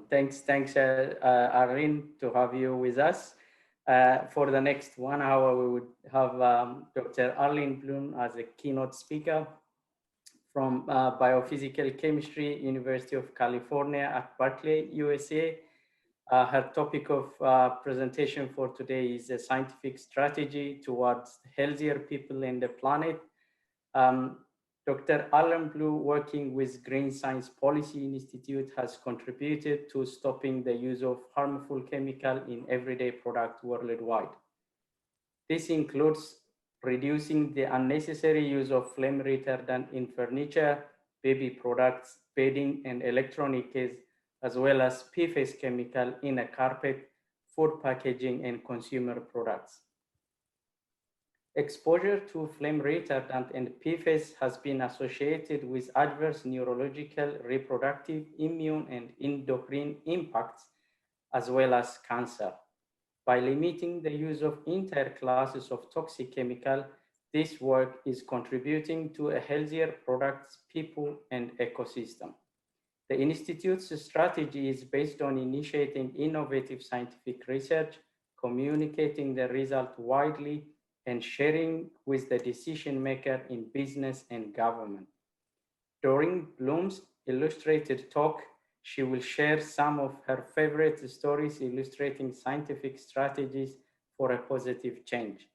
Thanks, Arlene, to have you with us. For the next 1 hour, we would have Dr. Arlene Blum as a keynote speaker from Biophysical Chemistry, University of California at Berkeley, USA. Her topic of presentation for today is a scientific strategy towards healthier people and the planet. Dr. Arlene Blum, working with Green Science Policy Institute, has contributed to stopping the use of harmful chemical in everyday products worldwide. This includes reducing the unnecessary use of flame retardant in furniture, baby products, bedding, and electronics, as well as PFAS chemical in a carpet, food packaging, and consumer products. Exposure to flame retardant and PFAS has been associated with adverse neurological, reproductive, immune, and endocrine impacts, as well as cancer. By limiting the use of entire classes of toxic chemical, this work is contributing to a healthier products, people, and ecosystem. The Institute's strategy is based on initiating innovative scientific research, communicating the result widely, and sharing with the decision maker in business and government. During Blum's illustrated talk, she will share some of her favorite stories illustrating scientific strategies for a positive change.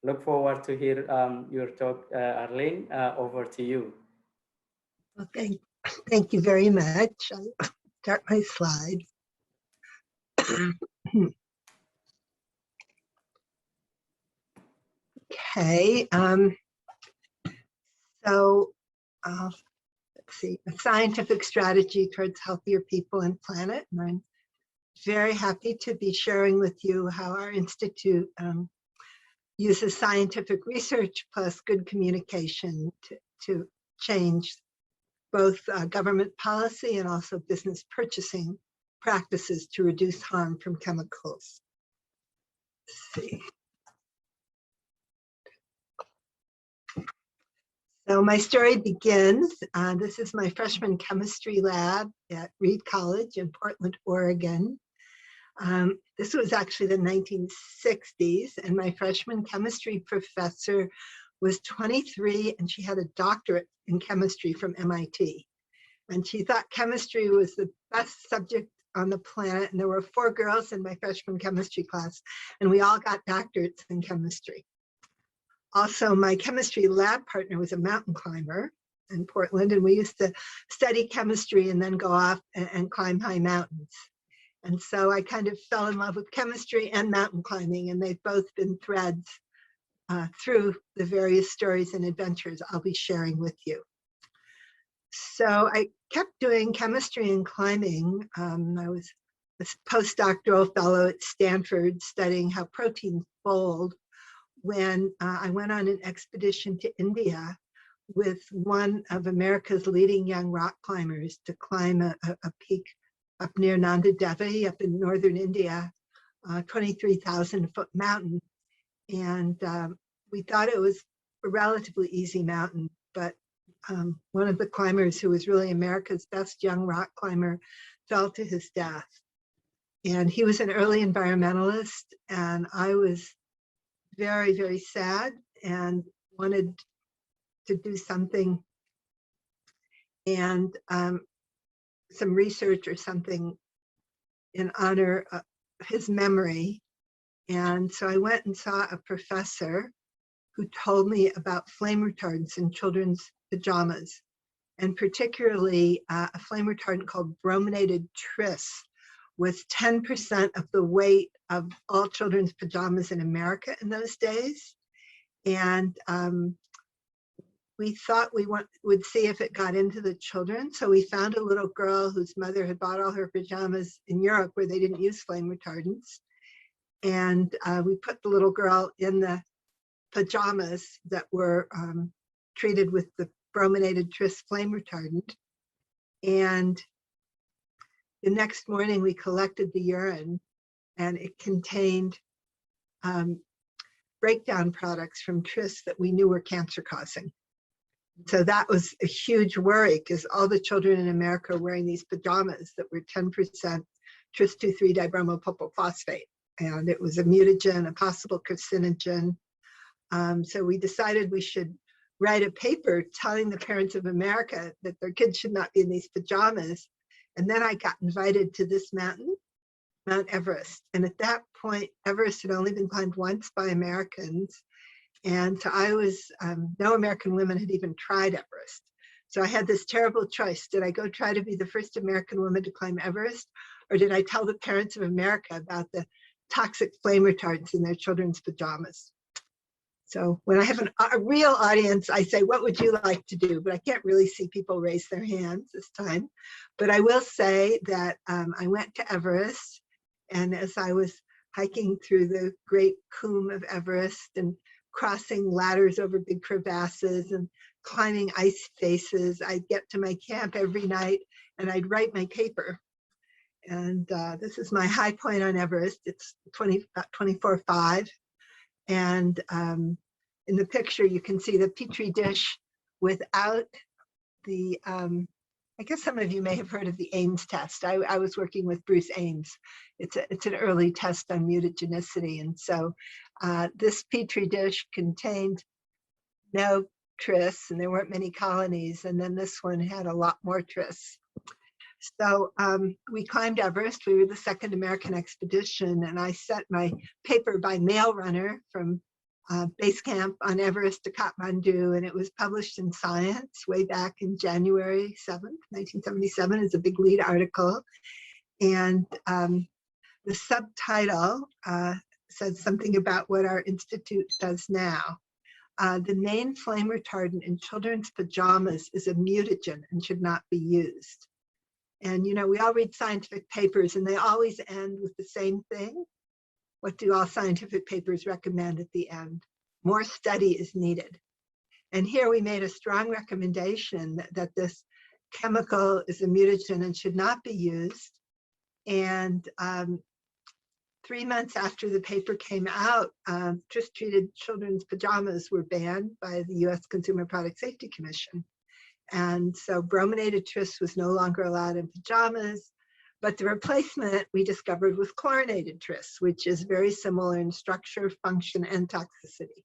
Look forward to hear your talk, Arlene. Over to you. Well, thank you very much. I'll start my slides. Okay, let's see, a scientific strategy towards healthier people and planet. And I'm very happy to be sharing with you how our institute uses scientific research plus good communication to change both government policy and also business purchasing practices to reduce harm from chemicals. Let's see. So my story begins, this is my freshman chemistry lab at Reed College in Portland, Oregon. This was actually the 1960s, and my freshman chemistry professor was 23, and she had a doctorate in chemistry from MIT. And she thought chemistry was the best subject on the planet, and there were 4 girls in my freshman chemistry class, and we all got doctorates in chemistry. Also, my chemistry lab partner was a mountain climber in Portland, and we used to study chemistry and then go off and climb high mountains. And so I kind of fell in love with chemistry and mountain climbing, and they've both been threads through the various stories and adventures I'll be sharing with you. So I kept doing chemistry and climbing. I was a postdoctoral fellow at Stanford studying how proteins fold when I went on an expedition to India with one of America's leading young rock climbers to climb a peak up near Nanda Devi up in northern India, 23,000-foot mountain. And we thought it was a relatively easy mountain, but one of the climbers, who was really America's best young rock climber, fell to his death. And he was an early environmentalist, and I was very, very sad and wanted to do something, and some research or something in honor of his memory. And so I went and saw a professor who told me about flame retardants in children's pajamas, and particularly a flame retardant called brominated tris was 10% of the weight of all children's pajamas in America in those days. And we thought we would see if it got into the children. So we found a little girl whose mother had bought all her pajamas in Europe where they didn't use flame retardants. And we put the little girl in the pajamas that were treated with the brominated tris flame retardant. And the next morning we collected the urine, and it contained breakdown products from tris that we knew were cancer causing. So that was a huge worry because all the children in America are wearing these pajamas that were 10% tris-2,3-dibromopurple-phosphate. And it was a mutagen, a possible carcinogen. So we decided we should write a paper telling the parents of America that their kids should not be in these pajamas. And then I got invited to this mountain, Mount Everest. And at that point, Everest had only been climbed once by Americans. And so I was, no American women had even tried Everest. So I had this terrible choice. Did I go try to be the first American woman to climb Everest? Or did I tell the parents of America about the toxic flame retardants in their children's pajamas? So when I have a real audience, I say, what would you like to do? But I can't really see people raise their hands this time. But I will say that I went to Everest. And as I was hiking through the great comb of Everest and crossing ladders over big crevasses and climbing ice faces, I'd get to my camp every night and I'd write my paper. And this is my high point on Everest. It's about 24.5. And in the picture, you can see the Petri dish without the, I guess some of you may have heard of the Ames test. I was working with Bruce Ames. It's an early test on mutagenicity. And so this Petri dish contained no tris, and there weren't many colonies. And then this one had a lot more tris. So we climbed Everest. We were the second American expedition, and I sent my paper by mail runner from base camp on Everest to Kathmandu, and it was published in Science way back in January 7th, 1977. It's a big lead article. And the subtitle says something about what our institute does now. The main flame retardant in children's pajamas is a mutagen and should not be used. And, you know, we all read scientific papers and they always end with the same thing. What do all scientific papers recommend at the end? More study is needed. And here we made a strong recommendation that this chemical is a mutagen and should not be used. And 3 months after the paper came out, tris-treated children's pajamas were banned by the US Consumer Product Safety Commission. And so brominated tris was no longer allowed in pajamas, but the replacement we discovered was chlorinated tris, which is very similar in structure, function, and toxicity.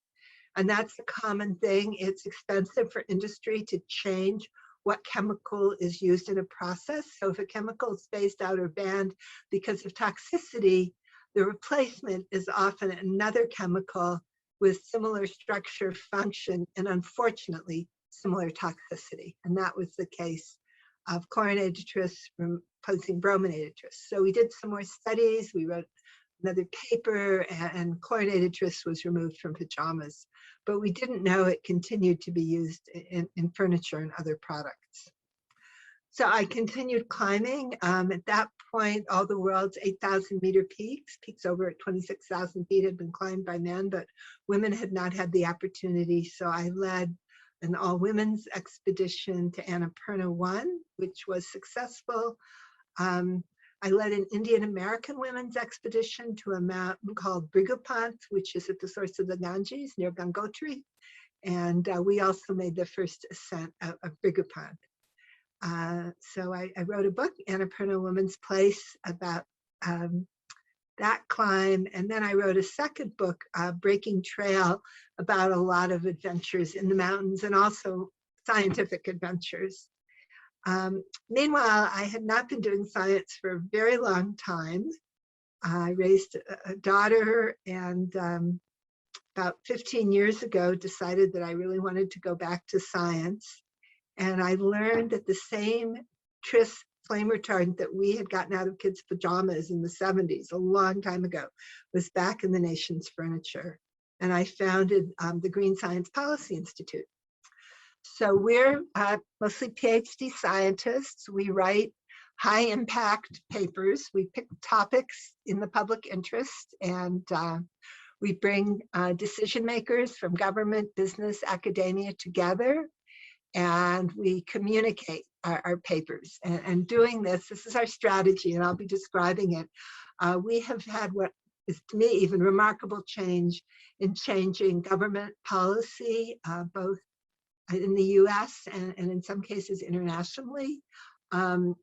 And that's a common thing. It's expensive for industry to change what chemical is used in a process. So if a chemical is phased out or banned because of toxicity, the replacement is often another chemical with similar structure, function, and unfortunately, similar toxicity. And that was the case of chlorinated tris replacing brominated tris. So we did some more studies. We wrote another paper, and chlorinated tris was removed from pajamas. But we didn't know it continued to be used in furniture and other products. So I continued climbing. At that point, all the world's 8,000-meter peaks over at 26,000 feet had been climbed by men, but women had not had the opportunity. So I led an all-women's expedition to Annapurna 1, which was successful. I led an Indian American women's expedition to a mountain called Brigupant, which is at the source of the Ganges near Gangotri. And we also made the first ascent of Brigupant. So I wrote a book, Annapurna Woman's Place, about that climb. And then I wrote a second book, Breaking Trail, about a lot of adventures in the mountains and also scientific adventures. Meanwhile, I had not been doing science for a very long time. I raised a daughter, and about 15 years ago decided that I really wanted to go back to science. And I learned that the same tris flame retardant that we had gotten out of kids' pajamas in the 70s, a long time ago, was back in the nation's furniture. And I founded the Green Science Policy Institute. So we're mostly PhD scientists. We write high impact papers. We pick topics in the public interest, and we bring decision makers from government, business, academia together, and we communicate our papers. And doing this is our strategy, and I'll be describing it. We have had what is to me even remarkable change in changing government policy, both in the US and in some cases internationally, and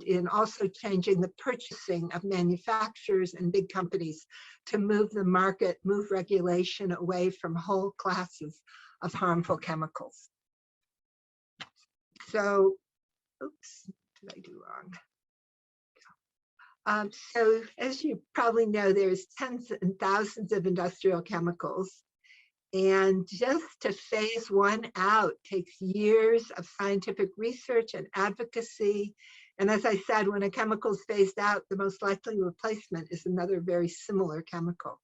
in also changing the purchasing of manufacturers and big companies to move the market, move regulation away from whole classes of harmful chemicals. So, oops, did I do wrong? So as you probably know, there's tens and thousands of industrial chemicals. And just to phase one out takes years of scientific research and advocacy. And as I said, when a chemical is phased out, the most likely replacement is another very similar chemical.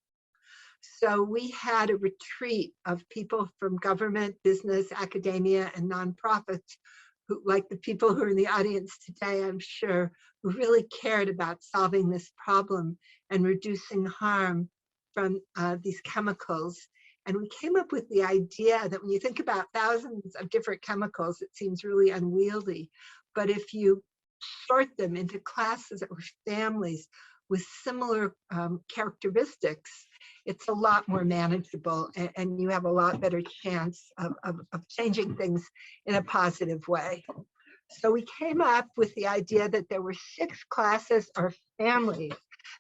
So we had a retreat of people from government, business, academia, and nonprofits, who, like the people who are in the audience today, I'm sure, who really cared about solving this problem and reducing harm from these chemicals. And we came up with the idea that when you think about thousands of different chemicals, it seems really unwieldy. But if you sort them into classes or families with similar characteristics, it's a lot more manageable, and you have a lot better chance of changing things in a positive way. So we came up with the idea that there were 6 classes or families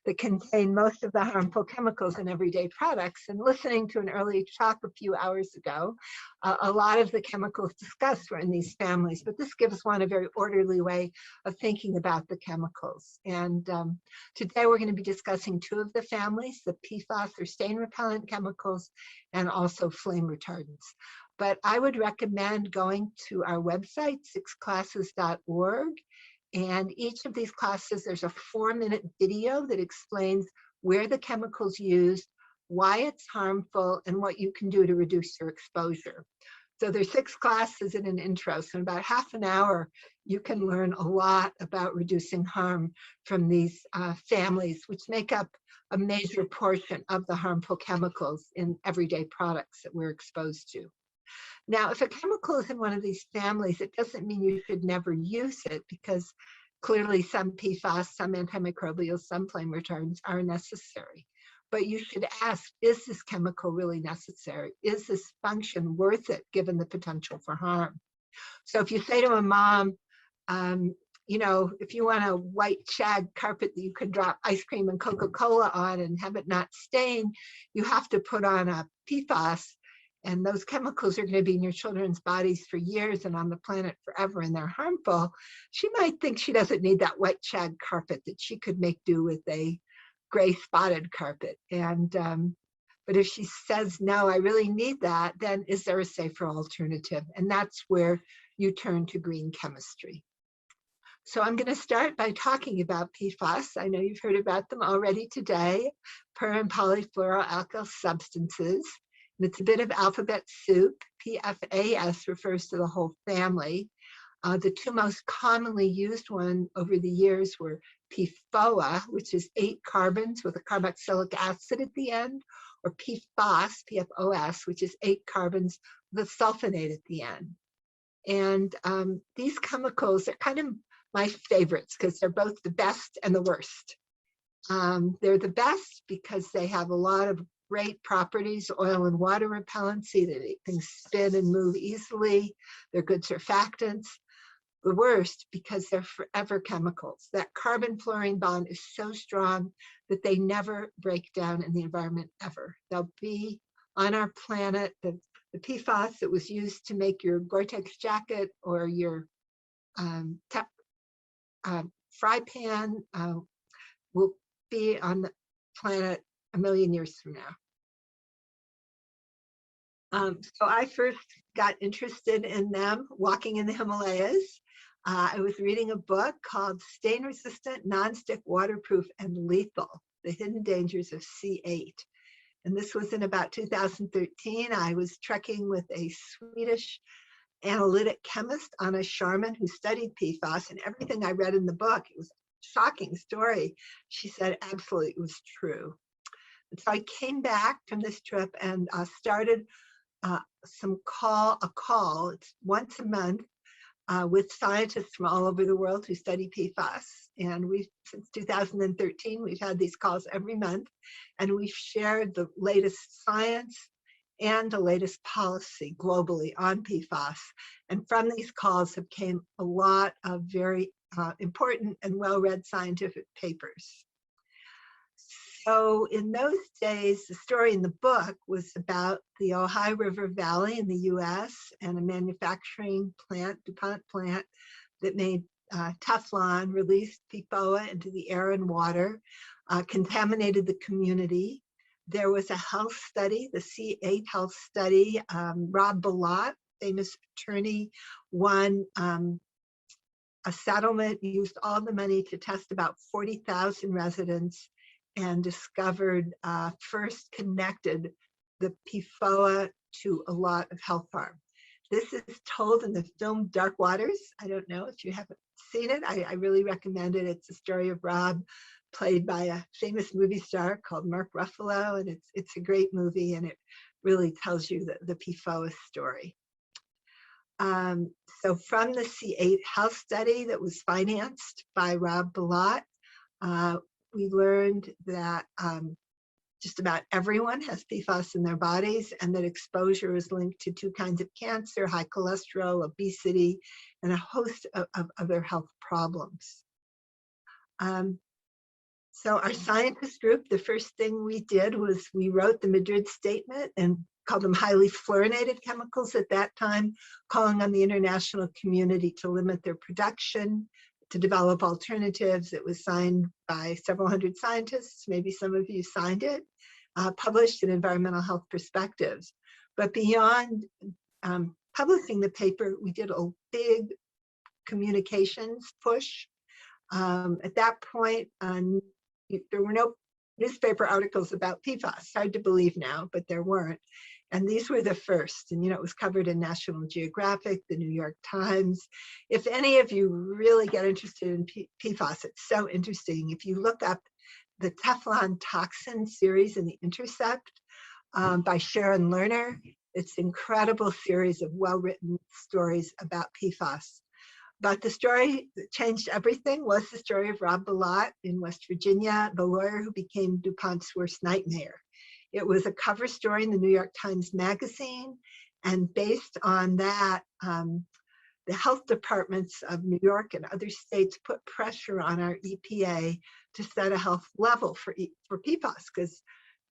that contain most of the harmful chemicals in everyday products. And listening to an early talk a few hours ago, a lot of the chemicals discussed were in these families, but this gives one a very orderly way of thinking about the chemicals. And today we're going to be discussing 2 of the families, the PFAS or stain repellent chemicals, and also flame retardants. But I would recommend going to our website, 6classes.org. And each of these classes, there's a 4-minute video that explains where the chemical's used, why it's harmful, and what you can do to reduce your exposure. So there's 6 classes in an intro. So in about half an hour, you can learn a lot about reducing harm from these families, which make up a major portion of the harmful chemicals in everyday products that we're exposed to. Now, if a chemical is in one of these families, it doesn't mean you should never use it, because clearly some PFAS, some antimicrobials, some flame retardants are necessary. But you should ask, is this chemical really necessary? Is this function worth it given the potential for harm? So if you say to a mom, you know, if you want a white shag carpet that you can drop ice cream and Coca-Cola on and have it not stain, you have to put on a PFAS. And those chemicals are going to be in your children's bodies for years and on the planet forever, and they're harmful. She might think she doesn't need that white shag carpet, that she could make do with a gray spotted carpet. And but if she says, no, I really need that, then is there a safer alternative? And that's where you turn to green chemistry. So I'm going to start by talking about PFAS. I know you've heard about them already today, per and polyfluoroalkyl substances. And it's a bit of alphabet soup. PFAS refers to the whole family. The 2 most commonly used one over the years were PFOA, which is 8 carbons with a carboxylic acid at the end, or PFOS, PFOS, which is 8 carbons with a sulfonate at the end. And these chemicals are kind of my favorites because they're both the best and the worst. They're the best because they have a lot of great properties, oil and water repellency, that make things spin and move easily. They're good surfactants. The worst because they're forever chemicals. That carbon-fluorine bond is so strong that they never break down in the environment ever. They'll be on our planet. The PFAS that was used to make your Gore-Tex jacket or your fry pan will be on the planet a million years from now. So I first got interested in them walking in the Himalayas. I was reading a book called Stain Resistant, Nonstick, Waterproof, and Lethal, The Hidden Dangers of C8. And this was in about 2013. I was trekking with a Swedish analytic chemist, Anna Sharman, who studied PFAS, and everything I read in the book, it was a shocking story. She said absolutely it was true. And so I came back from this trip and started a call. It's once a month with scientists from all over the world who study PFAS. And since 2013, we've had these calls every month, and we've shared the latest science and the latest policy globally on PFAS. And from these calls have came a lot of very important and well-read scientific papers. So in those days, the story in the book was about the Ohio River Valley in the US and a manufacturing plant, DuPont plant, that made Teflon, released PFOA into the air and water, contaminated the community. There was a health study, the C8 health study. Rob Bilott, famous attorney, won a settlement, used all the money to test about 40,000 residents, and discovered, first connected the PFOA to a lot of health harm. This is told in the film Dark Waters. I don't know if you haven't seen it. I really recommend it. It's the story of Rob, played by a famous movie star called Mark Ruffalo, and it's a great movie, and it really tells you the PFOA story. So from the C8 health study that was financed by Rob Bilott, we learned that just about everyone has PFAS in their bodies, and that exposure is linked to 2 kinds of cancer, high cholesterol, obesity, and a host of other health problems. So our scientist group, the first thing we did was we wrote the Madrid Statement and called them highly fluorinated chemicals at that time, calling on the international community to limit their production, to develop alternatives. It was signed by several hundred scientists, maybe some of you signed it, published in Environmental Health Perspectives. But beyond publishing the paper, we did a big communications push. At that point, there were no newspaper articles about PFAS. Hard to believe now, but there weren't. And these were the first, and it was covered in National Geographic, the New York Times. If any of you really get interested in PFAS, it's so interesting. If you look up the Teflon toxin series in The Intercept by Sharon Lerner, it's an incredible series of well-written stories about PFAS. But the story that changed everything was the story of Rob Bilott in West Virginia, the lawyer who became DuPont's worst nightmare. It was a cover story in the New York Times Magazine, and based on that, the health departments of New York and other states put pressure on our EPA to set a health level for PFAS, because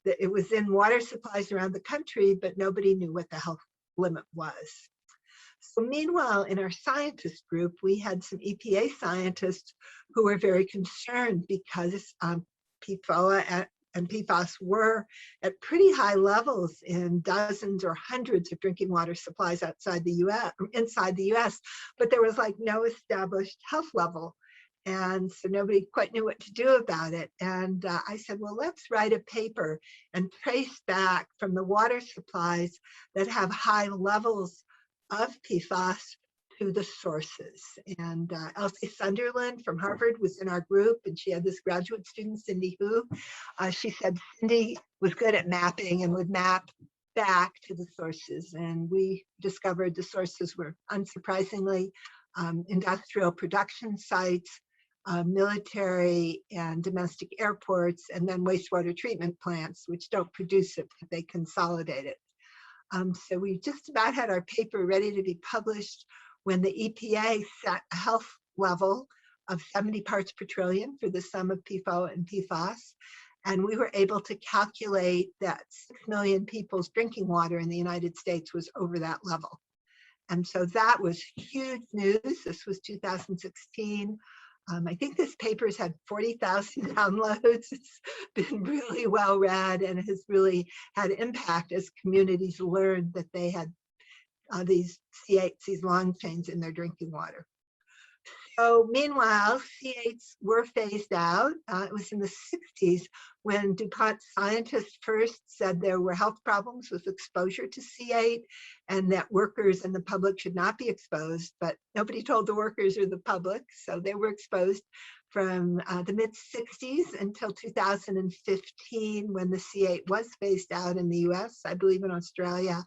it was in water supplies around the country, but nobody knew what the health limit was. So meanwhile, in our scientist group, we had some EPA scientists who were very concerned because PFOA and PFAS were at pretty high levels in dozens or hundreds of drinking water supplies outside the US, inside the US, but there was like no established health level. And so nobody quite knew what to do about it. And I said, well, let's write a paper and trace back from the water supplies that have high levels of PFAS to the sources. And Elsie Sunderland from Harvard was in our group, and she had this graduate student, Cindy Hu. She said Cindy was good at mapping and would map back to the sources. And we discovered the sources were, unsurprisingly, industrial production sites, military and domestic airports, and then wastewater treatment plants, which don't produce it, but they consolidate it. So we just about had our paper ready to be published when the EPA set a health level of 70 parts per trillion for the sum of PFOA and PFAS. And we were able to calculate that 6 million people's drinking water in the United States was over that level. And so that was huge news. This was 2016. I think this paper's had 40,000 downloads. It's been really well read and has really had impact as communities learned that they had these C8s, these long chains in their drinking water. So meanwhile, C8s were phased out. It was in the 60s when DuPont scientists first said there were health problems with exposure to C8 and that workers and the public should not be exposed, but nobody told the workers or the public, so they were exposed from the mid-60s until 2015 when the C8 was phased out in the US, I believe in Australia.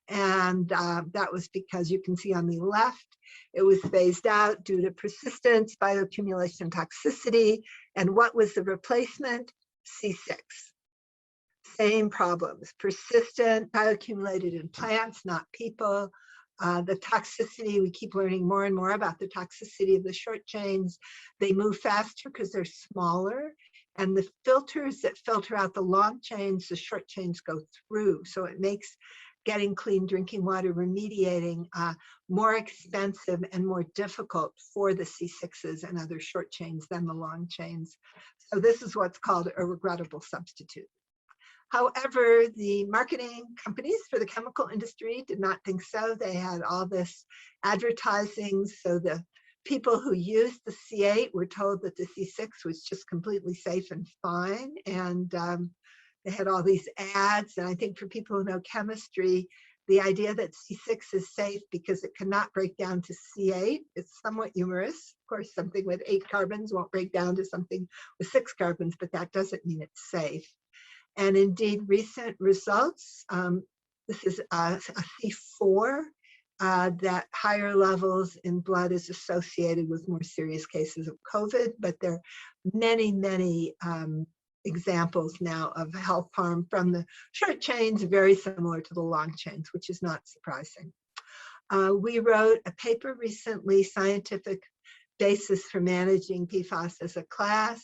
And that was because you can see on the left, it was phased out due to persistence, bioaccumulation, toxicity. And what was the replacement? C6. Same problems, persistent, bioaccumulated in plants, not people. The toxicity, we keep learning more and more about the toxicity of the short chains. They move faster because they're smaller, and the filters that filter out the long chains, the short chains go through. So it makes getting clean drinking water remediating more expensive and more difficult for the C6s and other short chains than the long chains. So this is what's called a regrettable substitute. However, the marketing companies for the chemical industry did not think so. They had all this advertising, so the people who used the C8 were told that the C6 was just completely safe and fine, and they had all these ads. And I think for people who know chemistry, the idea that C6 is safe because it cannot break down to C8 is somewhat humorous. Of course, something with 8 carbons won't break down to something with 6 carbons, but that doesn't mean it's safe. And indeed, recent results, this is a C4, that higher levels in blood is associated with more serious cases of COVID, but there are many, many examples now of health harm from the short chains, very similar to the long chains, which is not surprising. We wrote a paper recently, Scientific Basis for Managing PFAS as a Class,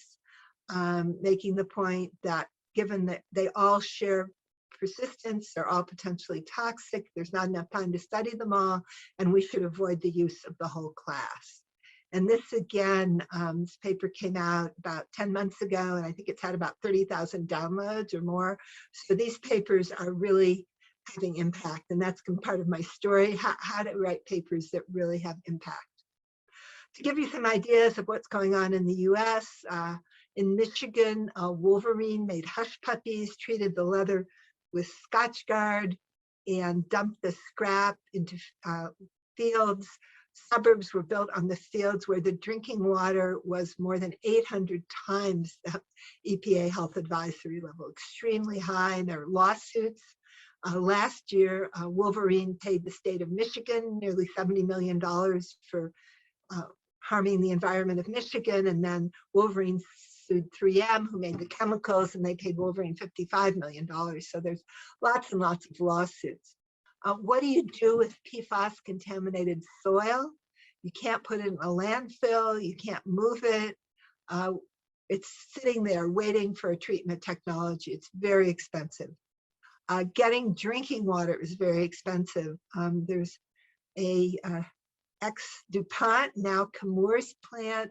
making the point that given that they all share persistence, they're all potentially toxic, there's not enough time to study them all, and we should avoid the use of the whole class. And this again, this paper came out about 10 months ago, and I think it's had about 30,000 downloads or more. So these papers are really having impact, and that's part of my story, how to write papers that really have impact. To give you some ideas of what's going on in the US, in Michigan, Wolverine made hush puppies, treated the leather with Scotchgard, and dumped the scrap into fields. Suburbs were built on the fields where the drinking water was more than 800 times the EPA health advisory level, extremely high, and there are lawsuits. Last year, Wolverine paid the state of Michigan nearly $70 million for harming the environment of Michigan, and then Wolverine sued 3M, who made the chemicals, and they paid Wolverine $55 million. So there's lots and lots of lawsuits. What do you do with PFAS contaminated soil? You can't put it in a landfill, you can't move it. It's sitting there waiting for a treatment technology. It's very expensive. Getting drinking water is very expensive. There's a ex-DuPont, now Chemours plant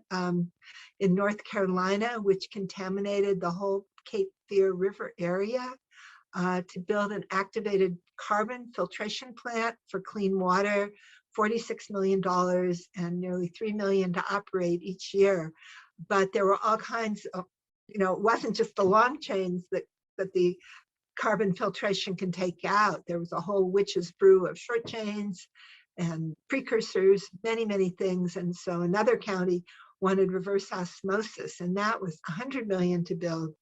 in North Carolina, which contaminated the whole Cape Fear River area, to build an activated carbon filtration plant for clean water, $46 million and nearly $3 million to operate each year. But there were all kinds of, it wasn't just the long chains that the carbon filtration can take out. There was a whole witch's brew of short chains and precursors, many, many things. And so another county wanted reverse osmosis, and that was $100 million to build,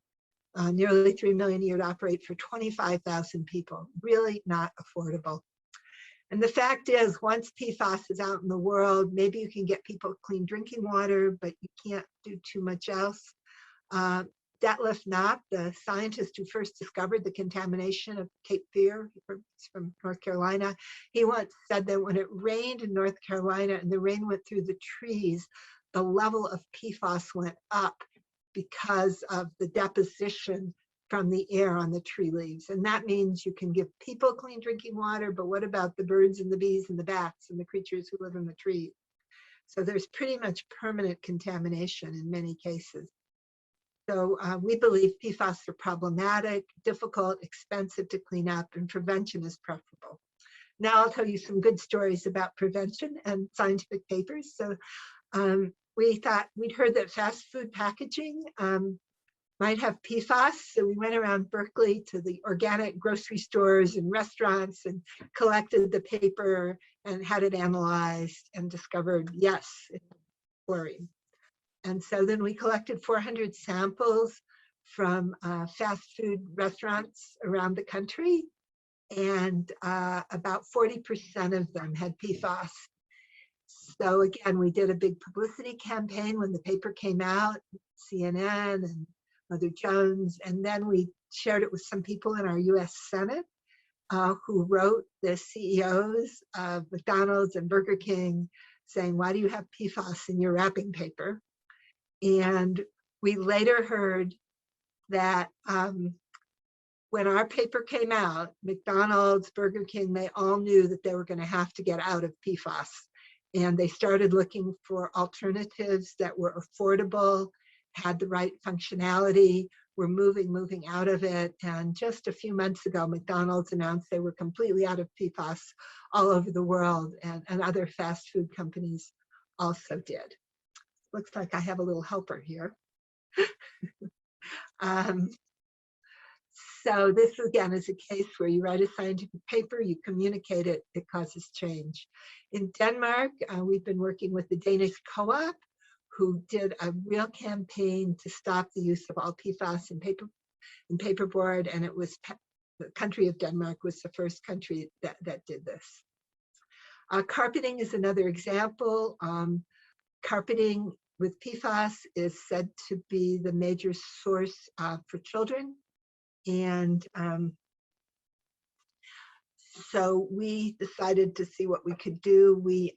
nearly $3 million a year to operate for 25,000 people. Really not affordable. And the fact is, once PFAS is out in the world, maybe you can get people clean drinking water, but you can't do too much else. Detlef Knopp, the scientist who first discovered the contamination of Cape Fear, from North Carolina, he once said that when it rained in North Carolina and the rain went through the trees, the level of PFAS went up because of the deposition from the air on the tree leaves. And that means you can give people clean drinking water, but what about the birds and the bees and the bats and the creatures who live in the trees? So there's pretty much permanent contamination in many cases. So we believe PFAS are problematic, difficult, expensive to clean up, and prevention is preferable. Now I'll tell you some good stories about prevention and scientific papers. So we'd heard that fast food packaging might have PFAS. So we went around Berkeley to the organic grocery stores and restaurants and collected the paper and had it analyzed and discovered, yes, it's chlorine. And so then we collected 400 samples from fast food restaurants around the country, and about 40% of them had PFAS. So again, we did a big publicity campaign when the paper came out, CNN and Mother Jones, and then we shared it with some people in our US Senate who wrote the CEOs of McDonald's and Burger King saying, why do you have PFAS in your wrapping paper? And we later heard that when our paper came out, McDonald's, Burger King, they all knew that they were going to have to get out of PFAS. And they started looking for alternatives that were affordable, had the right functionality, were moving out of it. And just a few months ago, McDonald's announced they were completely out of PFAS all over the world, and other fast food companies also did. Looks like I have a little helper here. So this again is a case where you write a scientific paper, you communicate it, it causes change. In Denmark, we've been working with the Danish co-op, who did a real campaign to stop the use of all PFAS in paperboard, and it was the country of Denmark was the first country that did this. Carpeting is another example. Carpeting with PFAS is said to be the major source for children. And so we decided to see what we could do. We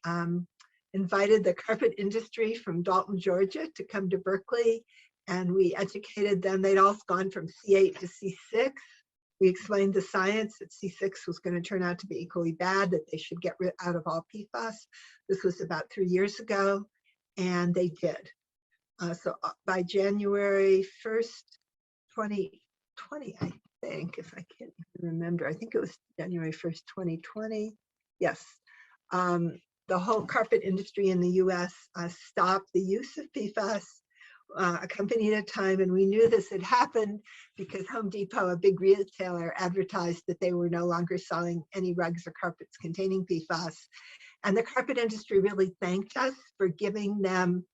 invited the carpet industry from Dalton, Georgia to come to Berkeley, and we educated them. They'd all gone from C8 to C6. We explained the science that C6 was going to turn out to be equally bad, that they should get rid out of all PFAS. This was about 3 years ago, and they did. So by January 1st, 2020, I think, if I can't even remember, I think it was January 1st, 2020. Yes. The whole carpet industry in the US stopped the use of PFAS a company at a time, and we knew this had happened because Home Depot, a big retailer, advertised that they were no longer selling any rugs or carpets containing PFAS. And the carpet industry really thanked us for giving them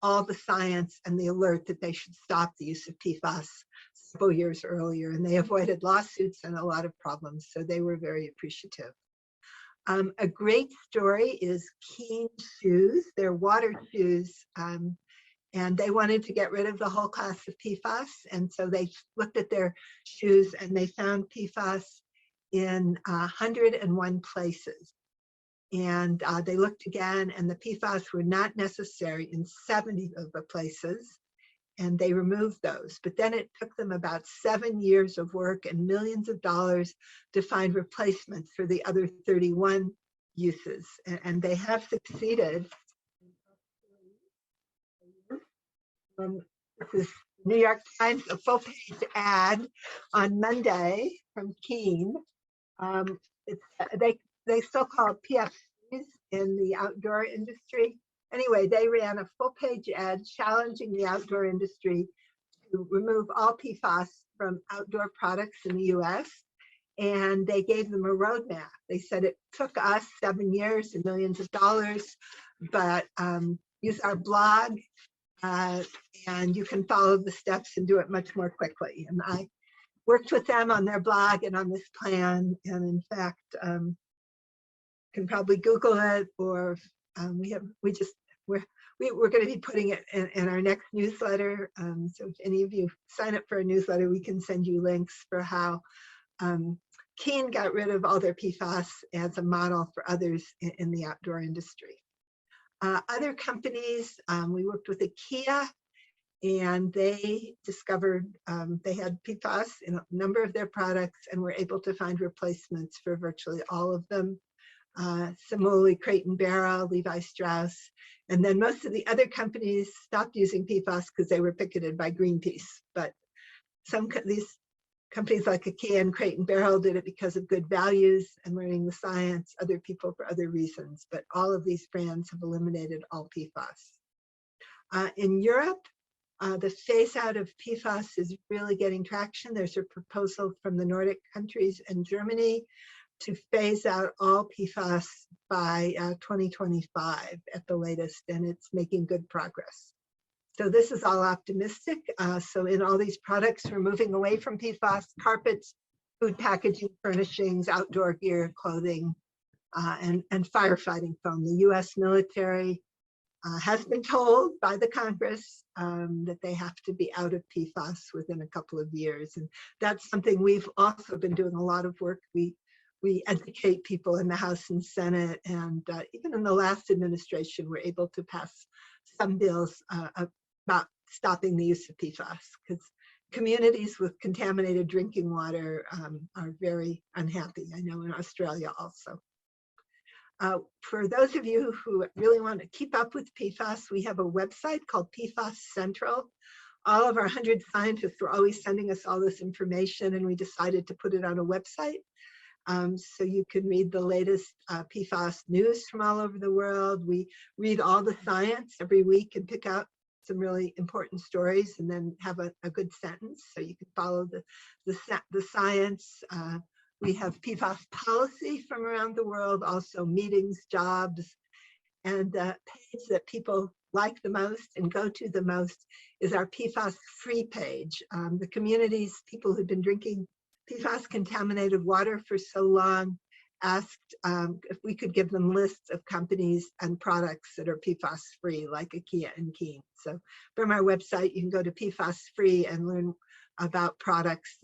all the science and the alert that they should stop the use of PFAS several years earlier, and they avoided lawsuits and a lot of problems, so they were very appreciative. A great story is Keen shoes. They're water shoes, and they wanted to get rid of the whole class of PFAS, and so they looked at their shoes and they found PFAS in 101 places. And they looked again, and the PFAS were not necessary in 70 of the places, and they removed those. But then it took them about 7 years of work and millions of dollars to find replacements for the other 31 uses, and they have succeeded. This is New York Times, a full-page ad on Monday from Keen. They still call it PFCs in the outdoor industry. Anyway, they ran a full-page ad challenging the outdoor industry to remove all PFAS from outdoor products in the US, and they gave them a roadmap. They said it took us 7 years and millions of dollars, but use our blog and you can follow the steps and do it much more quickly. And I worked with them on their blog and on this plan, and in fact, can probably Google it, or we're going to be putting it in our next newsletter. So if any of you sign up for a newsletter, we can send you links for how Keen got rid of all their PFAS as a model for others in the outdoor industry. Other companies, we worked with IKEA, and they discovered they had PFAS in a number of their products and were able to find replacements for virtually all of them. Similarly, Crate and Barrel, Levi Strauss, and then most of the other companies stopped using PFAS because they were picketed by Greenpeace. But these companies like IKEA and Crate and Barrel did it because of good values and learning the science, other people for other reasons, but all of these brands have eliminated all PFAS. In Europe, the phase out of PFAS is really getting traction. There's a proposal from the Nordic countries and Germany to phase out all PFAS by 2025 at the latest, and it's making good progress. So this is all optimistic. So in all these products, we're moving away from PFAS, carpets, food packaging, furnishings, outdoor gear, clothing, and firefighting foam. The US military has been told by the Congress that they have to be out of PFAS within a couple of years. And that's something we've also been doing a lot of work. We educate people in the House and Senate, and even in the last administration, we're able to pass some bills about stopping the use of PFAS, because communities with contaminated drinking water are very unhappy. I know in Australia also. For those of you who really want to keep up with PFAS, we have a website called PFAS Central. All of our 100 scientists were always sending us all this information, and we decided to put it on a website. So you can read the latest PFAS news from all over the world. We read all the science every week and pick out some really important stories, and then have a good sentence so you can follow the science. We have PFAS policy from around the world, also meetings, jobs, and the page that people like the most and go to the most is our PFAS free page. The communities, people who've been drinking PFAS contaminated water for so long, asked if we could give them lists of companies and products that are PFAS free, like IKEA and Keen. So from our website, you can go to PFAS free and learn about products.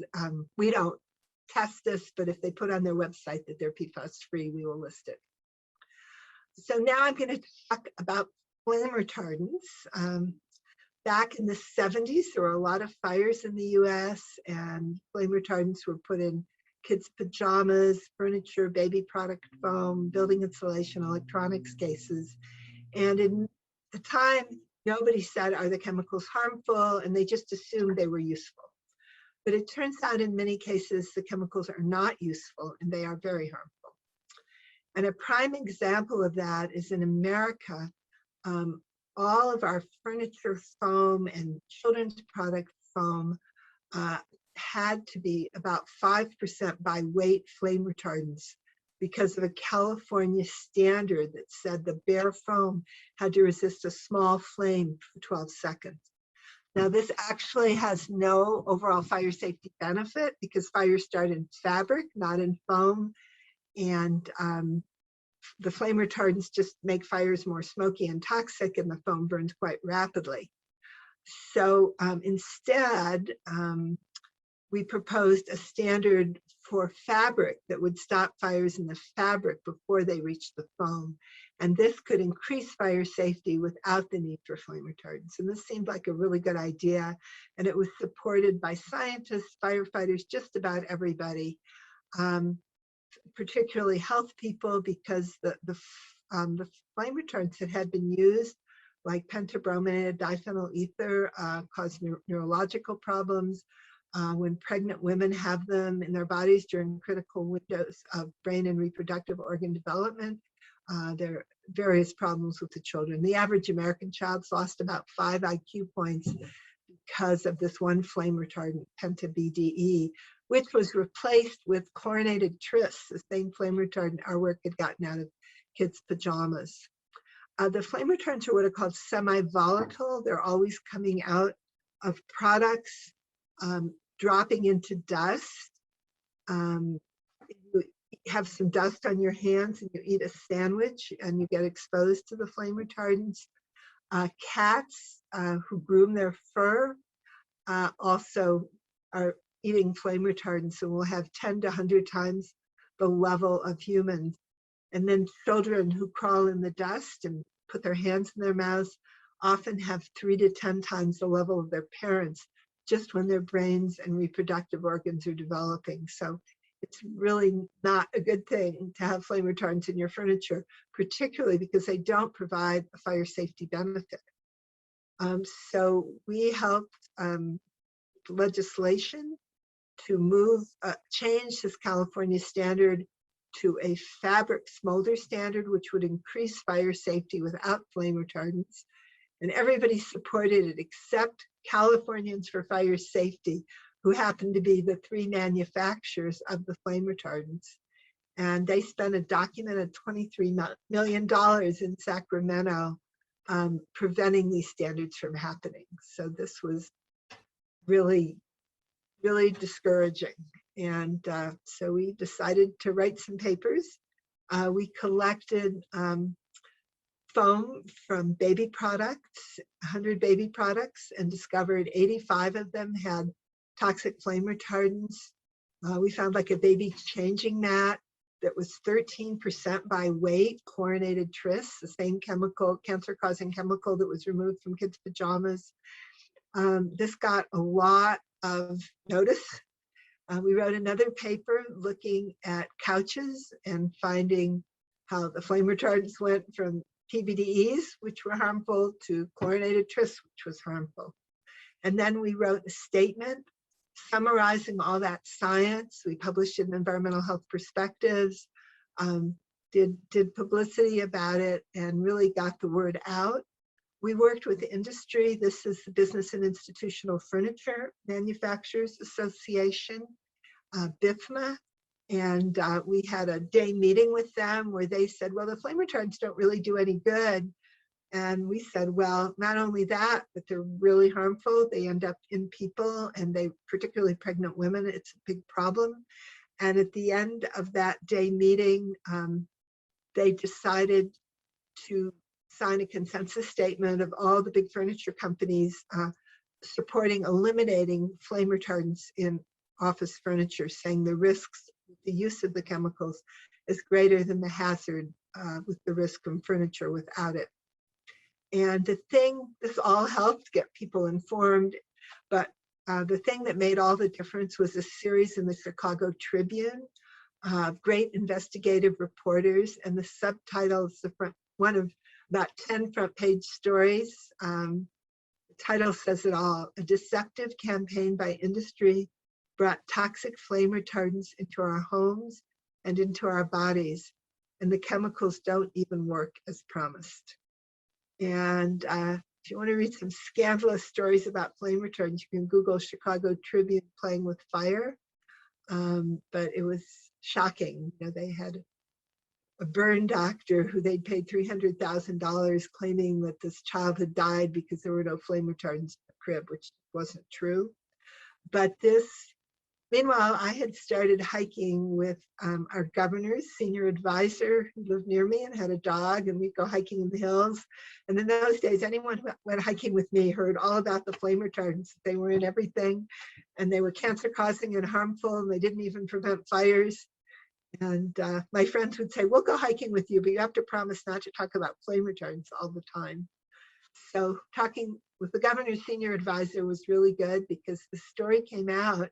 We don't test this, but if they put on their website that they're PFAS free, we will list it. So now I'm going to talk about flame retardants. Back in the 70s, there were a lot of fires in the US, and flame retardants were put in kids' pajamas, furniture, baby product foam, building insulation, electronics cases. And in the time, nobody said, are the chemicals harmful? And they just assumed they were useful. But it turns out in many cases, the chemicals are not useful and they are very harmful. And a prime example of that is in America, all of our furniture foam and children's product foam had to be about 5% by weight flame retardants because of a California standard that said the bare foam had to resist a small flame for 12 seconds. Now, this actually has no overall fire safety benefit because fires start in fabric, not in foam. And the flame retardants just make fires more smoky and toxic, and the foam burns quite rapidly. So instead, we proposed a standard for fabric that would stop fires in the fabric before they reach the foam. And this could increase fire safety without the need for flame retardants. And this seemed like a really good idea. And it was supported by scientists, firefighters, just about everybody, particularly health people, because the flame retardants that had been used, like pentabrominated diphenyl ether, cause neurological problems. When pregnant women have them in their bodies during critical windows of brain and reproductive organ development, there are various problems with the children. The average American child's lost about 5 IQ points because of this one flame retardant, penta-BDE, which was replaced with chlorinated tris, the same flame retardant our work had gotten out of kids' pajamas. The flame retardants are what are called semi-volatile. They're always coming out of products, dropping into dust. You have some dust on your hands and you eat a sandwich and you get exposed to the flame retardants. Cats who groom their fur also are eating flame retardants and will have 10 to 100 times the level of humans. And then children who crawl in the dust and put their hands in their mouths often have 3 to 10 times the level of their parents just when their brains and reproductive organs are developing. So it's really not a good thing to have flame retardants in your furniture, particularly because they don't provide a fire safety benefit. So we helped legislation to change this California standard to a fabric smolder standard, which would increase fire safety without flame retardants. And everybody supported it except Californians for Fire Safety, who happened to be the 3 manufacturers of the flame retardants. And they spent a documented $23 million in Sacramento preventing these standards from happening. So this was really, really discouraging. And so we decided to write some papers. We collected foam from baby products, 100 baby products, and discovered 85 of them had toxic flame retardants. We found like a baby changing mat that was 13% by weight, chlorinated tris, the same chemical, cancer-causing chemical that was removed from kids' pajamas. This got a lot of notice. We wrote another paper looking at couches and finding how the flame retardants went from PBDEs, which were harmful, to chlorinated tris, which was harmful. And then we wrote a statement summarizing all that science. We published it in Environmental Health Perspectives, did publicity about it, and really got the word out. We worked with the industry. This is the Business and Institutional Furniture Manufacturers Association, BIFMA, and we had a day meeting with them where they said, well, the flame retardants don't really do any good. And we said, well, not only that, but they're really harmful. They end up in people, and they, particularly pregnant women, it's a big problem. And at the end of that day meeting, they decided to sign a consensus statement of all the big furniture companies supporting eliminating flame retardants in office furniture, saying the risks, the use of the chemicals is greater than the hazard with the risk from furniture without it. And the thing, this all helped get people informed, but the thing that made all the difference was a series in the Chicago Tribune, great investigative reporters, and the subtitle is the front, one of about 10 front page stories. The title says it all: a deceptive campaign by industry brought toxic flame retardants into our homes and into our bodies, and the chemicals don't even work as promised. And if you want to read some scandalous stories about flame retardants, you can Google Chicago Tribune playing with fire. But it was shocking. You know, they had a burn doctor who they'd paid $300,000 claiming that this child had died because there were no flame retardants in the crib, which wasn't true. But this, meanwhile, I had started hiking with our governor's senior advisor who lived near me and had a dog, and we'd go hiking in the hills. And in those days, anyone who went hiking with me heard all about the flame retardants. They were in everything, and they were cancer-causing and harmful, and they didn't even prevent fires. And my friends would say, we'll go hiking with you, but you have to promise not to talk about flame retardants all the time. So talking with the governor's senior advisor was really good, because the story came out,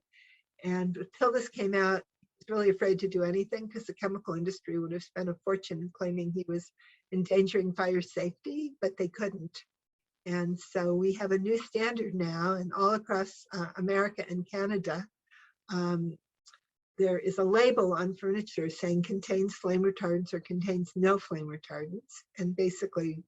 and until this came out, he was really afraid to do anything because the chemical industry would have spent a fortune claiming he was endangering fire safety, but they couldn't. And so we have a new standard now, and all across America and Canada, there is a label on furniture saying contains flame retardants or contains no flame retardants. And basically,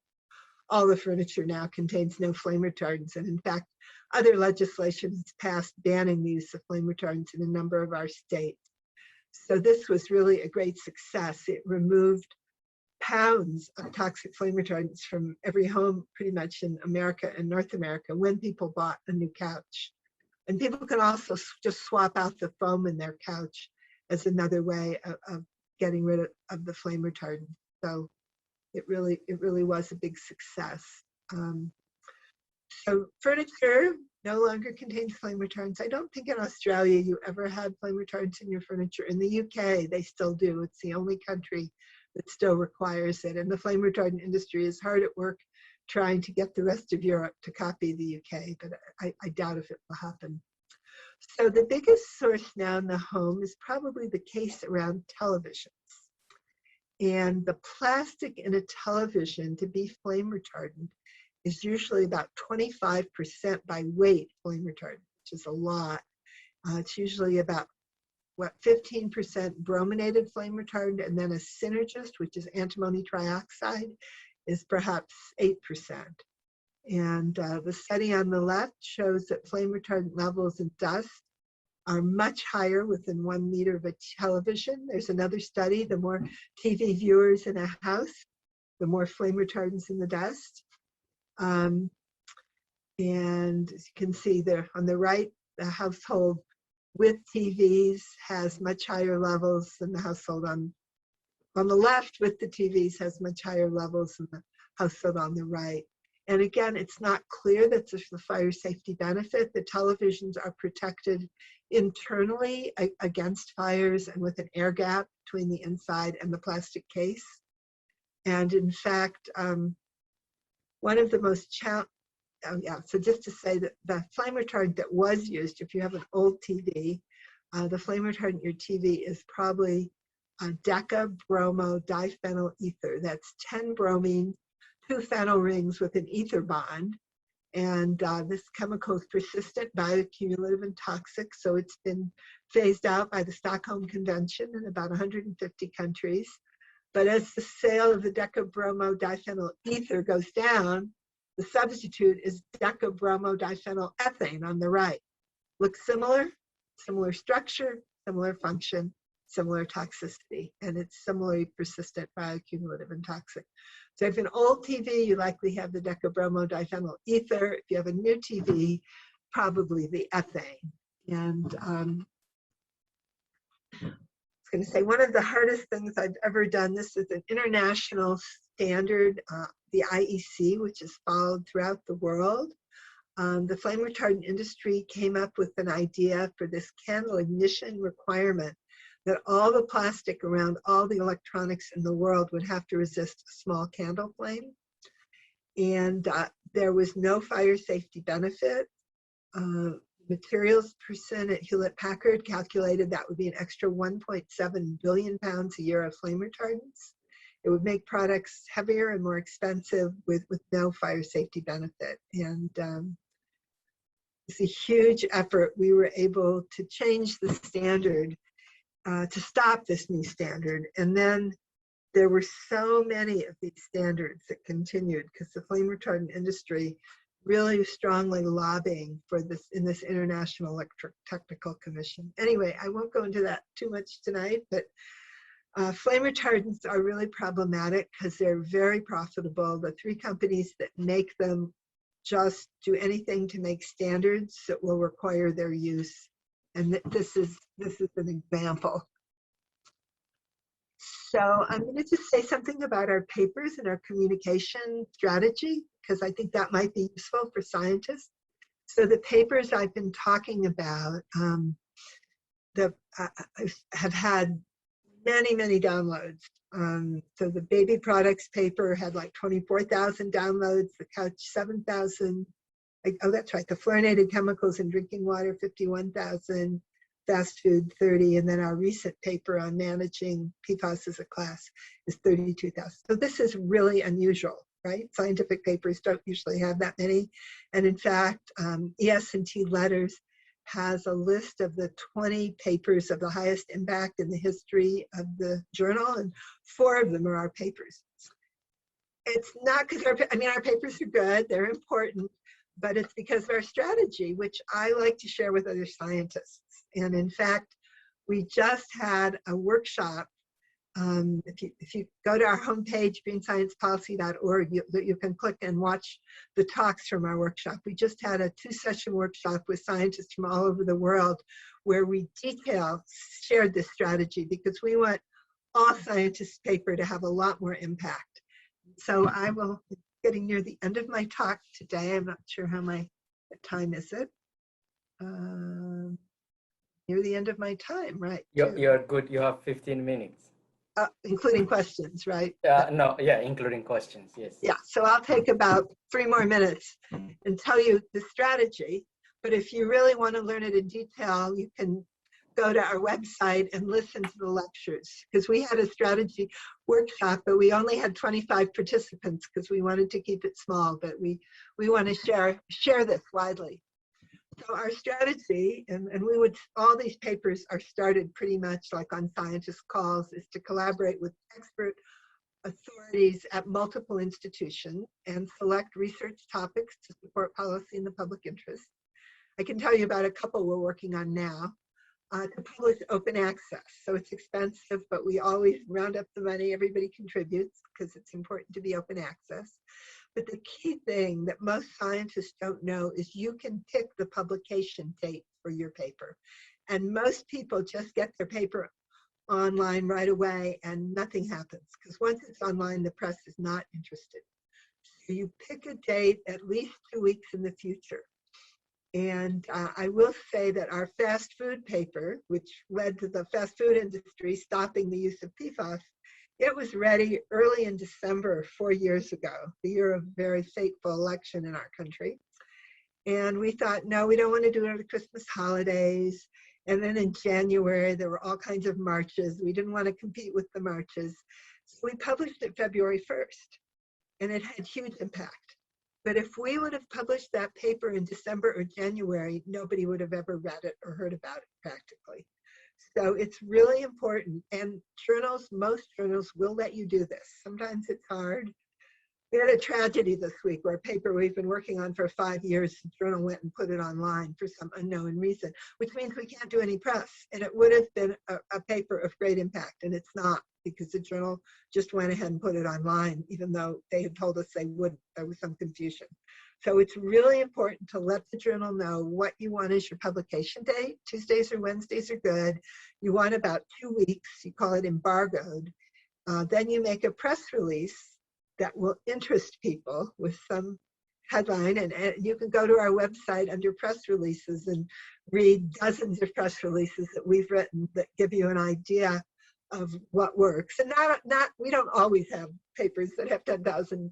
all the furniture now contains no flame retardants. And in fact, other legislation has passed banning the use of flame retardants in a number of our states. So this was really a great success. It removed pounds of toxic flame retardants from every home pretty much in America and North America when people bought a new couch. And people can also just swap out the foam in their couch as another way of getting rid of the flame retardant. So it really was a big success. So furniture no longer contains flame retardants. I don't think in Australia you ever had flame retardants in your furniture. In the UK, they still do. It's the only country that still requires it. And the flame retardant industry is hard at work trying to get the rest of Europe to copy the UK, but I doubt if it will happen. So the biggest source now in the home is probably the case around televisions. And the plastic in a television to be flame retardant is usually about 25% by weight flame retardant, which is a lot. It's usually about, 15% brominated flame retardant, and then a synergist, which is antimony trioxide, is perhaps 8%. And the study on the left shows that flame retardant levels in dust are much higher within 1 meter of a television. There's another study, the more TV viewers in a house, the more flame retardants in the dust. And as you can see there on the right, the household with TVs has much higher levels than the household on the left with the TVs has much higher levels than the household on the right. And again, it's not clear that there's the fire safety benefit. The televisions are protected internally against fires and with an air gap between the inside and the plastic case. And in fact, one of the most so just to say that the flame retardant that was used, if you have an old TV, the flame retardant in your TV is probably decabromo-diphenyl ether. That's 10 bromine, 2 phenyl rings with an ether bond. And this chemical is persistent, bioaccumulative, and toxic. So it's been phased out by the Stockholm Convention in about 150 countries. But as the sale of the decabromo-diphenyl ether goes down, the substitute is decabromo-diphenyl ethane on the right. Looks similar, similar structure, similar function, similar toxicity, and it's similarly persistent, bioaccumulative, and toxic. So if you have an old TV, you likely have the decabromo-diphenyl ether. If you have a new TV, probably the ethane. And I was going to say, one of the hardest things I've ever done, this is an international standard, the IEC, which is followed throughout the world. The flame retardant industry came up with an idea for this candle ignition requirement that all the plastic around all the electronics in the world would have to resist a small candle flame. And there was no fire safety benefit. Materials person at Hewlett-Packard calculated that would be an extra 1.7 billion pounds a year of flame retardants. It would make products heavier and more expensive with no fire safety benefit. And it's a huge effort. We were able to change the standard to stop this new standard. And then there were so many of these standards that continued because the flame retardant industry really strongly lobbying for this in this International Electrotechnical Commission. Anyway, I won't go into that too much tonight, but flame retardants are really problematic because they're very profitable. The 3 companies that make them just do anything to make standards that will require their use. And this is an example. So I'm going to just say something about our papers and our communication strategy, because I think that might be useful for scientists. So the papers I've been talking about have had many, many downloads. So the baby products paper had like 24,000 downloads, the couch 7,000. Oh, that's right, the fluorinated chemicals in drinking water, 51,000, fast food, 30, and then our recent paper on managing PFAS as a class is 32,000. So this is really unusual, right? Scientific papers don't usually have that many. And in fact, ES&T Letters has a list of the 20 papers of the highest impact in the history of the journal, and 4 of them are our papers. It's not because our papers are good, they're important, but it's because of our strategy, which I like to share with other scientists. And in fact, we just had a workshop. If you go to our homepage, greensciencepolicy.org, you can click and watch the talks from our workshop. We just had a 2-session workshop with scientists from all over the world where we shared this strategy because we want all scientists' paper to have a lot more impact. So I will, getting near the end of my talk today. I'm not sure what time is it? Near the end of my time, right? You're good. You have 15 minutes. Including questions, right? No, yeah, including questions, yes. Yeah, so I'll take about 3 more minutes and tell you the strategy. But if you really want to learn it in detail, you can go to our website and listen to the lectures, because we had a strategy workshop, but we only had 25 participants because we wanted to keep it small, but we want to share this widely. So our strategy, and all these papers are started pretty much like on scientist calls, is to collaborate with expert authorities at multiple institutions and select research topics to support policy in the public interest. I can tell you about a couple we're working on now. To publish open access. So it's expensive, but we always round up the money, everybody contributes because it's important to be open access. But the key thing that most scientists don't know is you can pick the publication date for your paper. And most people just get their paper online right away and nothing happens, because once it's online, the press is not interested. you pick a date at least 2 weeks in the future. And I will say that our fast food paper, which led to the fast food industry stopping the use of PFAS, it was ready early in December 4 years ago, the year of a very fateful election in our country. And we thought, no, we don't want to do it at the Christmas holidays. And then in January, there were all kinds of marches. We didn't want to compete with the marches. So we published it February 1st, and it had huge impact. But if we would have published that paper in December or January, nobody would have ever read it or heard about it practically. So it's really important. And journals, most journals will let you do this. Sometimes it's hard. We had a tragedy this week where a paper we've been working on for 5 years, the journal went and put it online for some unknown reason, which means we can't do any press. And it would have been a paper of great impact, and it's not, because the journal just went ahead and put it online, even though they had told us they wouldn't. There was some confusion. So it's really important to let the journal know what you want as your publication date. Tuesdays or Wednesdays are good. You want about 2 weeks. You call it embargoed. Then you make a press release that will interest people with some headline, and you can go to our website under press releases and read dozens of press releases that we've written that give you an idea of what works. And we don't always have papers that have 10,000,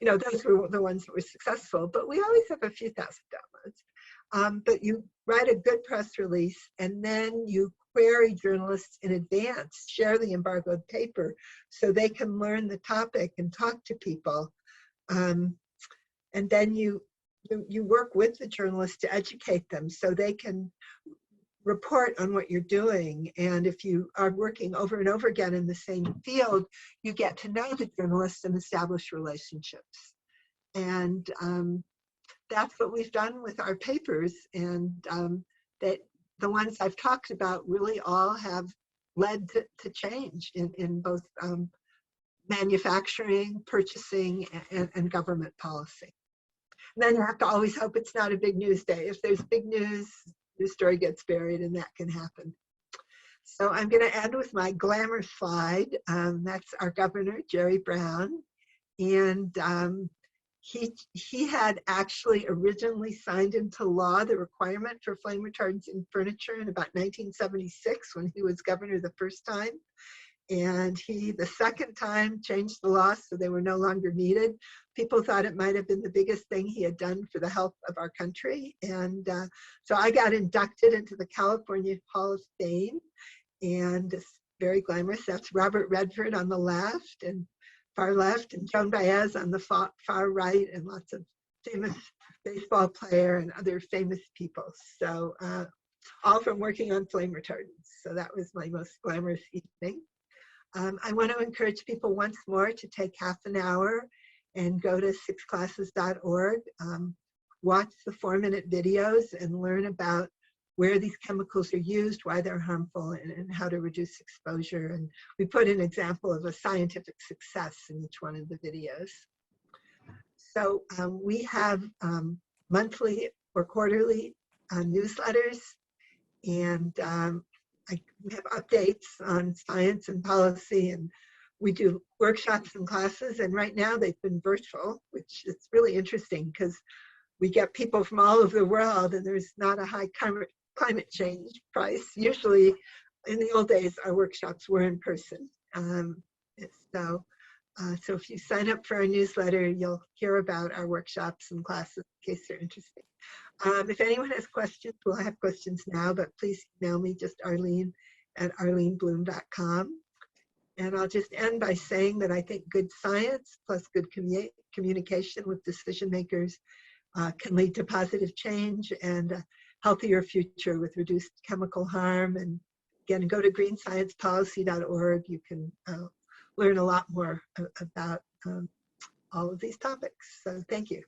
those were the ones that were successful, but we always have a few thousand downloads. But you write a good press release, and then you query journalists in advance, share the embargoed paper so they can learn the topic and talk to people. And then you work with the journalists to educate them so they can report on what you're doing. And if you are working over and over again in the same field, you get to know the journalists and establish relationships. And that's what we've done with our papers. And that the ones I've talked about really all have led to change in both manufacturing, purchasing, and government policy. And then you have to always hope it's not a big news day. If there's big news, the story gets buried, and that can happen. So I'm going to end with my glamour slide. That's our governor, Jerry Brown. And he had actually originally signed into law the requirement for flame retardants in furniture in about 1976 when he was governor the first time. And he, the second time, changed the law so they were no longer needed. People thought it might have been the biggest thing he had done for the health of our country. And so I got inducted into the California Hall of Fame. And it's very glamorous. That's Robert Redford on the left and far left, and Joan Baez on the far right, and lots of famous baseball player and other famous people. So all from working on flame retardants. So that was my most glamorous evening. I want to encourage people once more to take half an hour and go to sixclasses.org, watch the 4-minute videos and learn about where these chemicals are used, why they're harmful, and how to reduce exposure. And we put an example of a scientific success in each one of the videos. So we have monthly or quarterly newsletters, and we have updates on science and policy, and we do workshops and classes, and right now they've been virtual, which is really interesting because we get people from all over the world, and there's not a high climate change price. Usually in the old days, our workshops were in person. So if you sign up for our newsletter, you'll hear about our workshops and classes in case they're interesting. If anyone has questions, we'll have questions now, but please email me, just arlene@arleneblum.com. And I'll just end by saying that I think good science plus good communication with decision makers can lead to positive change and a healthier future with reduced chemical harm. And again, go to greensciencepolicy.org. You can learn a lot more about all of these topics. So thank you.